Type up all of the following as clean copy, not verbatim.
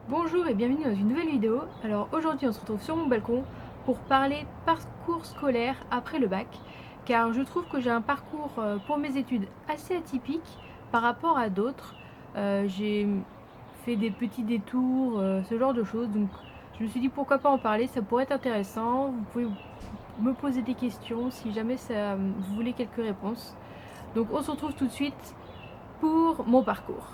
Bonjour et bienvenue dans une nouvelle vidéo. Alors aujourd'hui on se retrouve sur mon balcon pour parler parcours scolaire après le bac, car je trouve que j'ai un parcours pour mes études assez atypique par rapport à d'autres. J'ai fait des petits détours, ce genre de choses, donc je me suis dit pourquoi pas en parler, ça pourrait être intéressant. Vous pouvez me poser des questions si jamais vous voulez quelques réponses. Donc on se retrouve tout de suite pour mon parcours.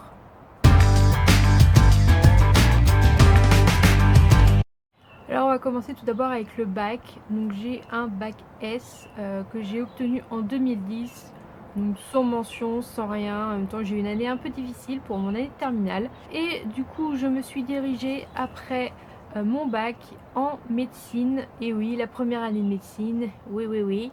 Alors on va commencer tout d'abord avec le bac. Donc j'ai un bac S que j'ai obtenu en 2010. Donc sans mention, sans rien. En même temps j'ai eu une année un peu difficile pour mon année de terminale. Et du coup je me suis dirigée après mon bac en médecine. Et oui, la première année de médecine, oui.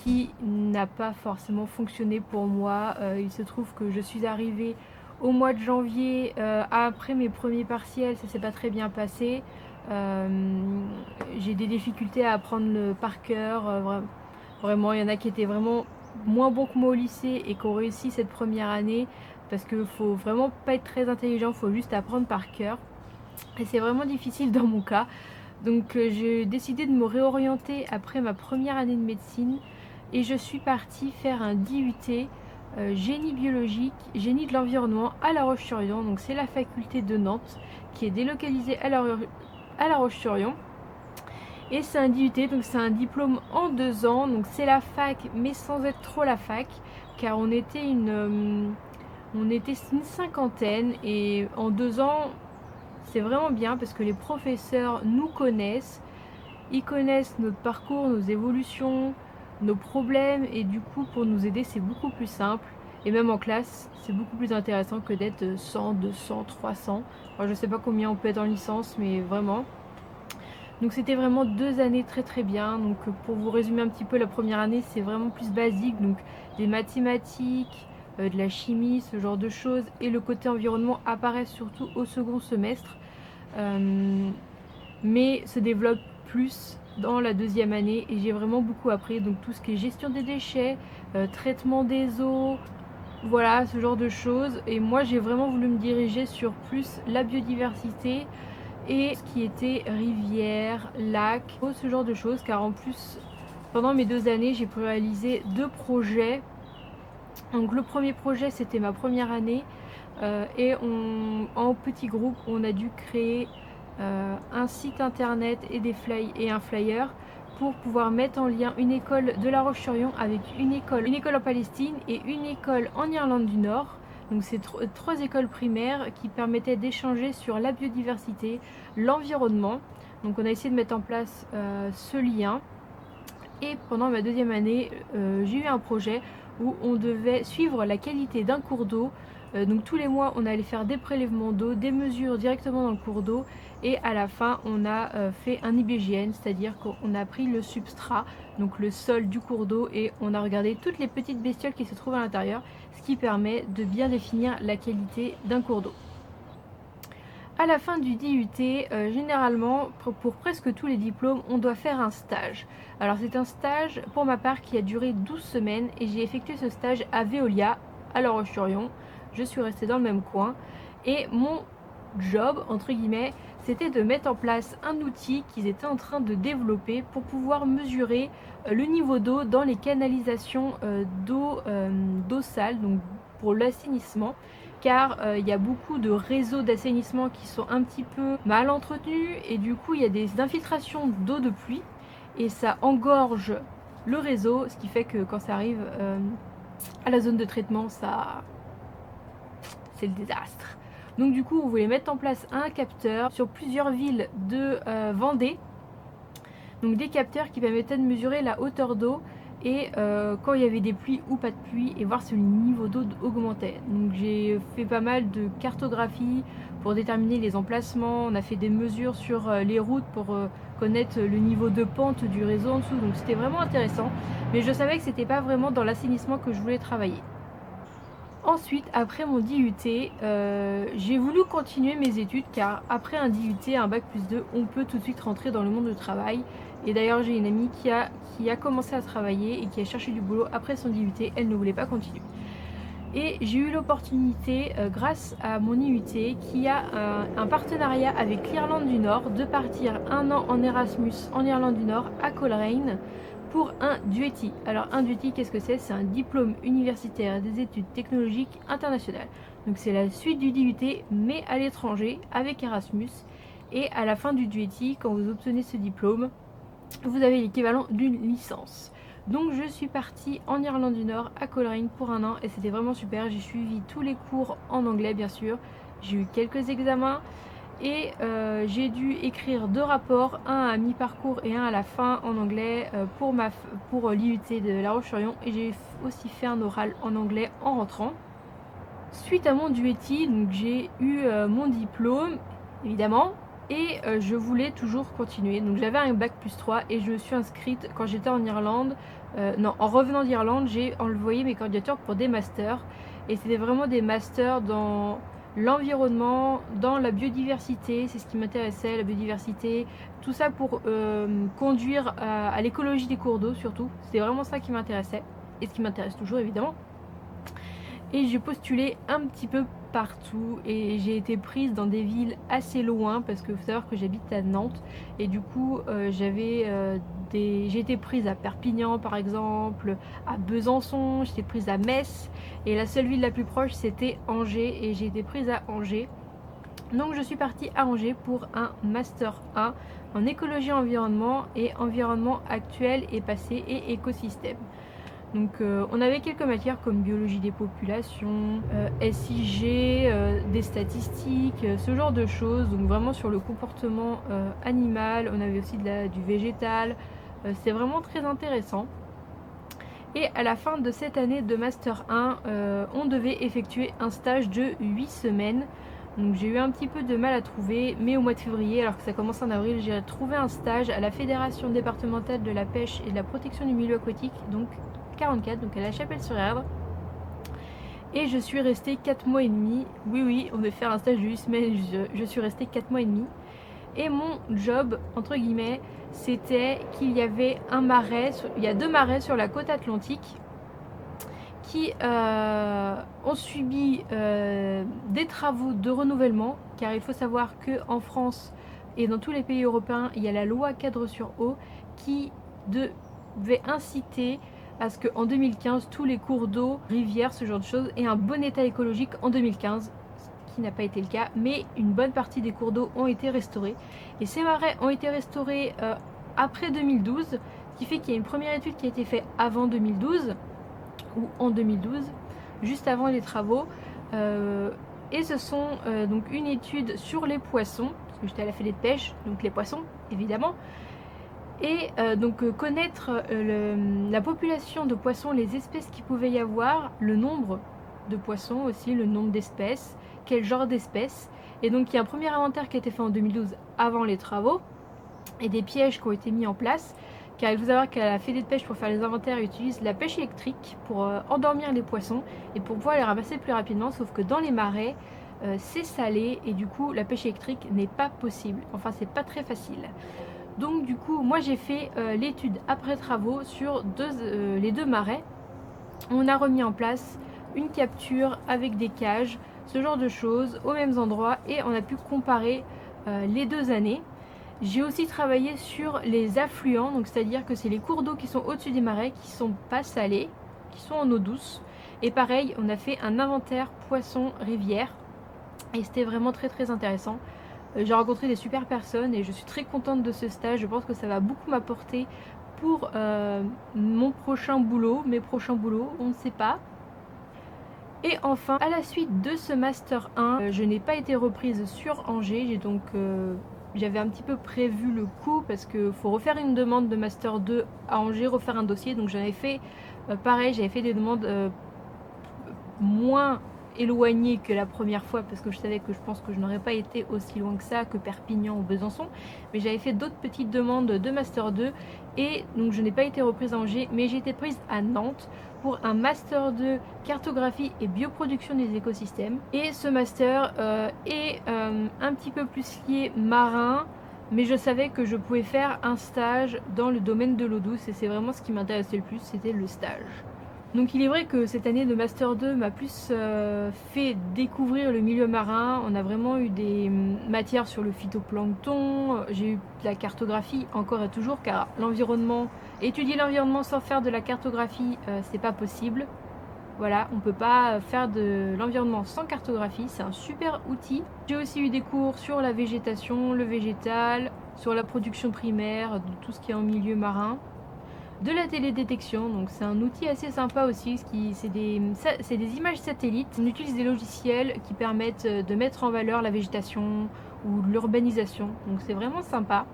Qui n'a pas forcément fonctionné pour moi. Il se trouve que je suis arrivée au mois de janvier, après mes premiers partiels, ça s'est pas très bien passé. J'ai des difficultés à apprendre par cœur. Vraiment, il y en a qui étaient vraiment moins bons que moi au lycée et qui ont réussi cette première année parce qu'il faut vraiment pas être très intelligent, il faut juste apprendre par cœur. Et c'est vraiment difficile dans mon cas. Donc j'ai décidé de me réorienter après ma première année de médecine et je suis partie faire un DUT génie biologique, génie de l'environnement à La Roche-sur-Yon. Donc c'est la faculté de Nantes qui est délocalisée à La Roche-sur-Yon. Et c'est un DUT, donc c'est un diplôme en 2 ans. Donc c'est la fac mais sans être trop la fac, car on était une cinquantaine et en 2 ans c'est vraiment bien parce que les professeurs nous connaissent, ils connaissent notre parcours, nos évolutions, nos problèmes et du coup pour nous aider c'est beaucoup plus simple. Et même en classe c'est beaucoup plus intéressant que d'être 100, 200, 300. Enfin, je sais pas combien on peut être en licence mais vraiment. Donc c'était vraiment 2 années très bien. Donc pour vous résumer un petit peu, la première année c'est vraiment plus basique, donc des mathématiques, de la chimie, ce genre de choses. Et le côté environnement apparaît surtout au second semestre, mais se développe plus dans la deuxième année et j'ai vraiment beaucoup appris. Donc tout ce qui est gestion des déchets, traitement des eaux, voilà ce genre de choses. Et moi j'ai vraiment voulu me diriger sur plus la biodiversité et ce qui était rivière, lac, ce genre de choses, car en plus pendant mes 2 années j'ai pu réaliser 2 projets. Donc le premier projet c'était ma première année et en petit groupe on a dû créer un site internet et un flyer pour pouvoir mettre en lien une école de La Roche-sur-Yon avec une école en Palestine et une école en Irlande du Nord. Donc c'est 3 écoles primaires qui permettaient d'échanger sur la biodiversité, l'environnement. Donc on a essayé de mettre en place ce lien. Et pendant ma deuxième année, j'ai eu un projet où on devait suivre la qualité d'un cours d'eau. Donc tous les mois, on allait faire des prélèvements d'eau, des mesures directement dans le cours d'eau. Et à la fin, on a fait un IBGN, c'est-à-dire qu'on a pris le substrat, donc le sol du cours d'eau, et on a regardé toutes les petites bestioles qui se trouvent à l'intérieur, ce qui permet de bien définir la qualité d'un cours d'eau. À la fin du DUT, généralement, pour presque tous les diplômes, on doit faire un stage. Alors c'est un stage pour ma part qui a duré 12 semaines et j'ai effectué ce stage à Veolia, à La Roche-sur-Yon. Je suis restée dans le même coin et mon job, entre guillemets, c'était de mettre en place un outil qu'ils étaient en train de développer pour pouvoir mesurer le niveau d'eau dans les canalisations d'eau sale, donc pour l'assainissement, car il y a beaucoup de réseaux d'assainissement qui sont un petit peu mal entretenus et du coup il y a des infiltrations d'eau de pluie et ça engorge le réseau, ce qui fait que quand ça arrive à la zone de traitement, c'est le désastre. Donc du coup on voulait mettre en place un capteur sur plusieurs villes de Vendée, donc des capteurs qui permettaient de mesurer la hauteur d'eau et quand il y avait des pluies ou pas de pluie et voir si le niveau d'eau augmentait. Donc j'ai fait pas mal de cartographie pour déterminer les emplacements, on a fait des mesures sur les routes pour connaître le niveau de pente du réseau en dessous, donc c'était vraiment intéressant, mais je savais que c'était pas vraiment dans l'assainissement que je voulais travailler. Ensuite, après mon DUT, j'ai voulu continuer mes études car après un DUT, un bac plus 2, on peut tout de suite rentrer dans le monde du travail. Et d'ailleurs, j'ai une amie qui a commencé à travailler et qui a cherché du boulot après son DUT, elle ne voulait pas continuer. Et j'ai eu l'opportunité, grâce à mon IUT, qui a un partenariat avec l'Irlande du Nord, de partir 1 an en Erasmus en Irlande du Nord, à Coleraine, pour un DUETI. Alors un DUETI, qu'est-ce que c'est? C'est un diplôme universitaire des études technologiques internationales. Donc c'est la suite du DUT, mais à l'étranger, avec Erasmus. Et à la fin du DUETI, quand vous obtenez ce diplôme, vous avez l'équivalent d'une licence. Donc je suis partie en Irlande du Nord à Coleraine pour 1 an et c'était vraiment super. J'ai suivi tous les cours en anglais bien sûr. J'ai eu quelques examens et j'ai dû écrire 2 rapports, un à mi-parcours et un à la fin en anglais pour l'IUT de La Roche-sur-Yon, et j'ai aussi fait un oral en anglais en rentrant. Suite à mon DUETI, donc j'ai eu mon diplôme évidemment. Et je voulais toujours continuer, donc j'avais un bac plus 3 et je me suis inscrite quand j'étais en Irlande, en revenant d'Irlande, j'ai envoyé mes candidatures pour des masters, et c'était vraiment des masters dans l'environnement, dans la biodiversité, c'est ce qui m'intéressait, la biodiversité, tout ça pour conduire à l'écologie des cours d'eau surtout, c'était vraiment ça qui m'intéressait, et ce qui m'intéresse toujours évidemment. Et j'ai postulé un petit peu partout et j'ai été prise dans des villes assez loin parce que faut savoir que j'habite à Nantes, et du coup j'ai été prise à Perpignan par exemple, à Besançon, j'étais prise à Metz, et la seule ville la plus proche c'était Angers, et j'ai été prise à Angers. Donc je suis partie à Angers pour un Master 1 en écologie environnement et environnement actuel et passé et écosystème. Donc on avait quelques matières comme biologie des populations, SIG, des statistiques, ce genre de choses, donc vraiment sur le comportement animal. On avait aussi du végétal, c'est vraiment très intéressant. Et à la fin de cette année de Master 1, on devait effectuer un stage de 8 semaines. Donc j'ai eu un petit peu de mal à trouver, mais au mois de février, alors que ça commence en avril, j'ai trouvé un stage à la Fédération départementale de la pêche et de la protection du milieu aquatique, donc 44, donc à La Chapelle-sur-Erdre. Et je suis restée 4 mois et demi. Oui, on devait faire un stage de 8 semaines, je suis restée 4 mois et demi. Et mon job, entre guillemets, c'était qu'il y avait un marais, il y a 2 marais sur la côte atlantique qui ont subi des travaux de renouvellement, car il faut savoir qu'en France et dans tous les pays européens, il y a la loi cadre sur eau qui devait inciter à ce qu'en 2015, tous les cours d'eau, rivières, ce genre de choses, aient un bon état écologique en 2015, ce qui n'a pas été le cas, mais une bonne partie des cours d'eau ont été restaurés. Et ces marais ont été restaurés après 2012, ce qui fait qu'il y a une première étude qui a été faite avant 2012, ou en 2012, juste avant les travaux. Et ce sont donc une étude sur les poissons, parce que j'étais à la fédé de pêche, donc les poissons, évidemment. Et donc connaître la population de poissons, les espèces qu'il pouvait y avoir, le nombre de poissons aussi, le nombre d'espèces, quel genre d'espèces. Et donc il y a un premier inventaire qui a été fait en 2012 avant les travaux, et des pièges qui ont été mis en place, car il faut savoir qu'à la fédé de pêche, pour faire les inventaires, ils utilisent la pêche électrique pour endormir les poissons et pour pouvoir les ramasser plus rapidement, sauf que dans les marais, c'est salé et du coup la pêche électrique n'est pas possible, enfin c'est pas très facile. Donc du coup moi j'ai fait l'étude après travaux sur les 2 marais. On a remis en place une capture avec des cages, ce genre de choses aux mêmes endroits, et on a pu comparer les 2 années. J'ai aussi travaillé sur les affluents, donc c'est-à-dire que c'est les cours d'eau qui sont au-dessus des marais, qui sont pas salés, qui sont en eau douce. Et pareil, on a fait un inventaire poissons rivières et c'était vraiment très très intéressant. J'ai rencontré des super personnes et je suis très contente de ce stage. Je pense que ça va beaucoup m'apporter pour mon prochain boulot, mes prochains boulots, on ne sait pas. Et enfin, à la suite de ce Master 1, je n'ai pas été reprise sur Angers. J'ai donc j'avais un petit peu prévu le coup parce qu'il faut refaire une demande de Master 2 à Angers, refaire un dossier. Donc j'avais fait pareil, j'avais fait des demandes moins éloignées que la première fois parce que je savais que je pense que je n'aurais pas été aussi loin que ça, que Perpignan ou Besançon. Mais j'avais fait d'autres petites demandes de Master 2 et donc je n'ai pas été reprise à Angers, mais j'ai été prise à Nantes pour un Master 2 cartographie et bioproduction des écosystèmes. Et ce Master est un petit peu plus lié marin, mais je savais que je pouvais faire un stage dans le domaine de l'eau douce et c'est vraiment ce qui m'intéressait le plus, c'était le stage. Donc il est vrai que cette année de Master 2 m'a plus fait découvrir le milieu marin. On a vraiment eu des matières sur le phytoplancton, j'ai eu de la cartographie encore et toujours, car étudier l'environnement sans faire de la cartographie, c'est pas possible. Voilà, on peut pas faire de l'environnement sans cartographie, c'est un super outil. J'ai aussi eu des cours sur la végétation, le végétal, sur la production primaire, de tout ce qui est en milieu marin. De la télédétection, donc c'est un outil assez sympa aussi, c'est des images satellites. On utilise des logiciels qui permettent de mettre en valeur la végétation ou l'urbanisation, donc c'est vraiment sympa.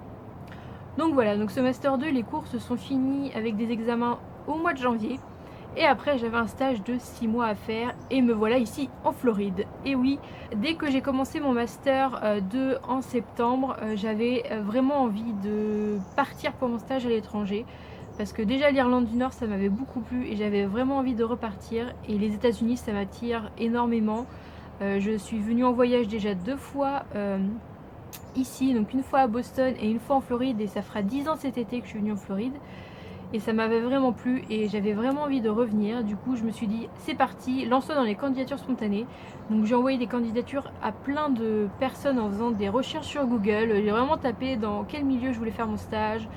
Donc voilà, donc ce Master 2, les cours se sont finis avec des examens au mois de janvier. Et après j'avais un stage de 6 mois à faire et me voilà ici en Floride. Et oui, dès que j'ai commencé mon Master 2 en septembre, j'avais vraiment envie de partir pour mon stage à l'étranger. Parce que déjà l'Irlande du Nord ça m'avait beaucoup plu et j'avais vraiment envie de repartir. Et les États-Unis ça m'attire énormément. Je suis venue en voyage déjà 2 fois ici, donc une fois à Boston et une fois en Floride. Et ça fera 10 ans cet été que je suis venue en Floride. Et ça m'avait vraiment plu et j'avais vraiment envie de revenir. Du coup je me suis dit c'est parti, lance-toi dans les candidatures spontanées. Donc j'ai envoyé des candidatures à plein de personnes en faisant des recherches sur Google. J'ai vraiment tapé dans quel milieu je voulais faire mon stage.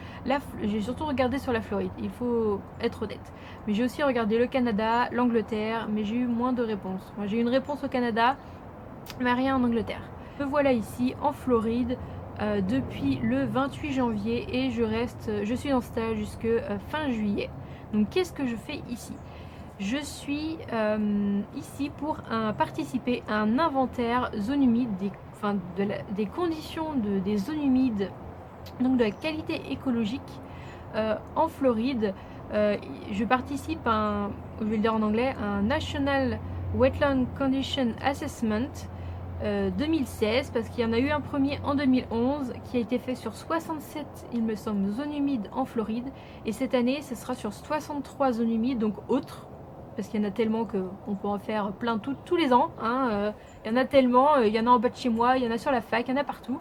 J'ai surtout regardé sur la Floride, il faut être honnête. Mais j'ai aussi regardé le Canada, l'Angleterre, mais j'ai eu moins de réponses. Moi j'ai eu une réponse au Canada, mais rien en Angleterre. Me voilà ici en Floride. Depuis le 28 janvier et je suis en stage jusque fin juillet. Donc qu'est-ce que je fais ici? Je suis ici pour participer à un inventaire zone humide, des conditions des zones humides, donc de la qualité écologique en Floride. Je participe je vais le dire en anglais, un National Wetland Condition Assessment 2016, parce qu'il y en a eu un premier en 2011 qui a été fait sur 67, il me semble, zones humides en Floride, et cette année ce sera sur 63 zones humides, donc autres, parce qu'il y en a tellement qu'on peut en faire plein tous les ans, hein, il y en a tellement, il y en a en bas de chez moi, il y en a sur la fac, il y en a partout.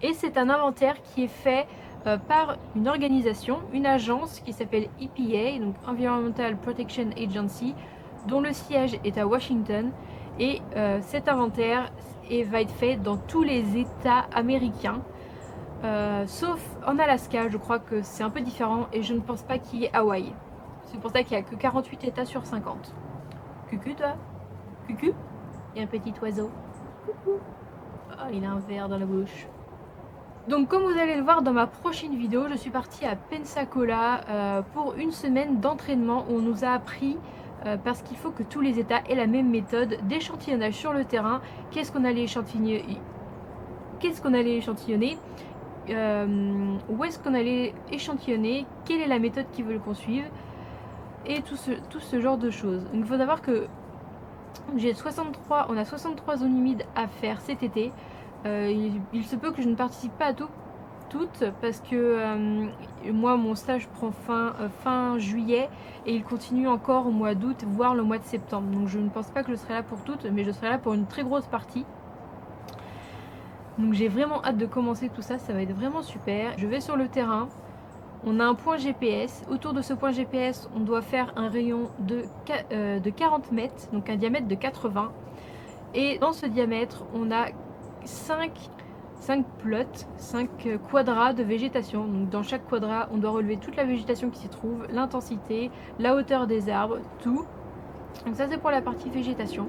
Et c'est un inventaire qui est fait par une organisation, une agence qui s'appelle EPA, donc Environmental Protection Agency, dont le siège est à Washington. Et cet inventaire va être fait dans tous les États américains, sauf en Alaska. Je crois que c'est un peu différent et je ne pense pas qu'il y ait Hawaï. C'est pour ça qu'il n'y a que 48 États sur 50. Cucu toi? Cucu? Et un petit oiseau. Coucou. Oh, il a un verre dans la bouche. Donc comme vous allez le voir dans ma prochaine vidéo, je suis partie à Pensacola pour une semaine d'entraînement où on nous a appris, parce qu'il faut que tous les États aient la même méthode d'échantillonnage sur le terrain. Qu'est-ce qu'on allait échantillonner, où est-ce qu'on allait échantillonner, quelle est la méthode qu'ils veulent qu'on suive, et tout ce genre de choses. Donc il faut savoir que on a 63 zones humides à faire cet été. Il se peut que je ne participe pas à toutes, parce que moi mon stage prend fin juillet et il continue encore au mois d'août, voire le mois de septembre. Donc je ne pense pas que je serai là pour toutes, mais je serai là pour une très grosse partie. Donc j'ai vraiment hâte de commencer tout ça, ça va être vraiment super. Je vais sur le terrain, on a un point GPS. Autour de ce point GPS, on doit faire un rayon de 40 mètres, donc un diamètre de 80. Et dans ce diamètre, on a 5 plots, 5 quadrats de végétation. Donc dans chaque quadrat, on doit relever toute la végétation qui s'y trouve, l'intensité, la hauteur des arbres, tout. Donc ça c'est pour la partie végétation.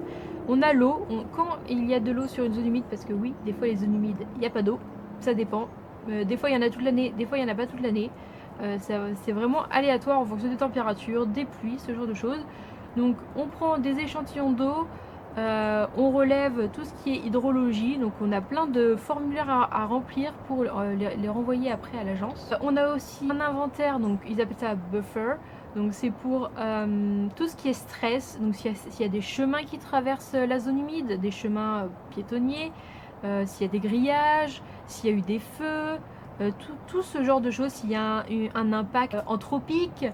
On a l'eau, quand il y a de l'eau sur une zone humide, parce que oui, des fois les zones humides, il n'y a pas d'eau, ça dépend. Des fois il y en a toute l'année, des fois il n'y en a pas toute l'année. C'est vraiment aléatoire en fonction des températures, des pluies, ce genre de choses. Donc on prend des échantillons d'eau, on relève tout ce qui est hydrologie, donc on a plein de formulaires à remplir pour les renvoyer après à l'agence. On a aussi un inventaire, donc ils appellent ça buffer, donc c'est pour tout ce qui est stress, donc s'il y a des chemins qui traversent la zone humide, des chemins piétonniers, s'il y a des grillages, s'il y a eu des feux, tout ce genre de choses, s'il y a un impact anthropique.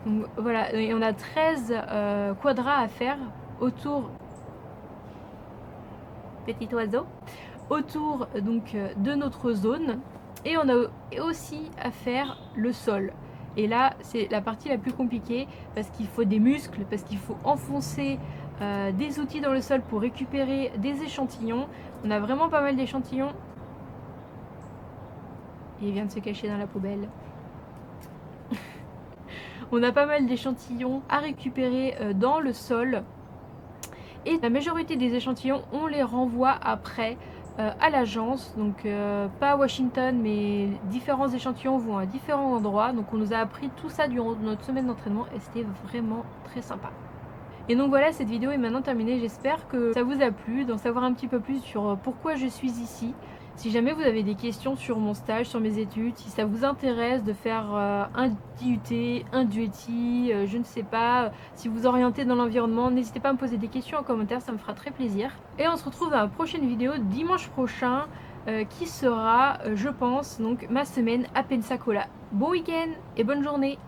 Donc voilà, et on a 13 quadrats à faire autour, petit oiseau, autour donc de notre zone. Et on a aussi à faire le sol. Et là c'est la partie la plus compliquée parce qu'il faut des muscles, parce qu'il faut enfoncer des outils dans le sol pour récupérer des échantillons. On a vraiment pas mal d'échantillons. Et il vient de se cacher dans la poubelle. On a pas mal d'échantillons à récupérer dans le sol. Et la majorité des échantillons, on les renvoie après à l'agence. Donc pas à Washington, mais différents échantillons vont à différents endroits. Donc on nous a appris tout ça durant notre semaine d'entraînement et c'était vraiment très sympa. Et donc voilà, cette vidéo est maintenant terminée. J'espère que ça vous a plu, d'en savoir un petit peu plus sur pourquoi je suis ici. Si jamais vous avez des questions sur mon stage, sur mes études, si ça vous intéresse de faire un DUT, un DUETI, je ne sais pas, si vous orientez dans l'environnement, n'hésitez pas à me poser des questions en commentaire, ça me fera très plaisir. Et on se retrouve dans la prochaine vidéo dimanche prochain, qui sera, je pense, donc ma semaine à Pensacola. Bon week-end et bonne journée!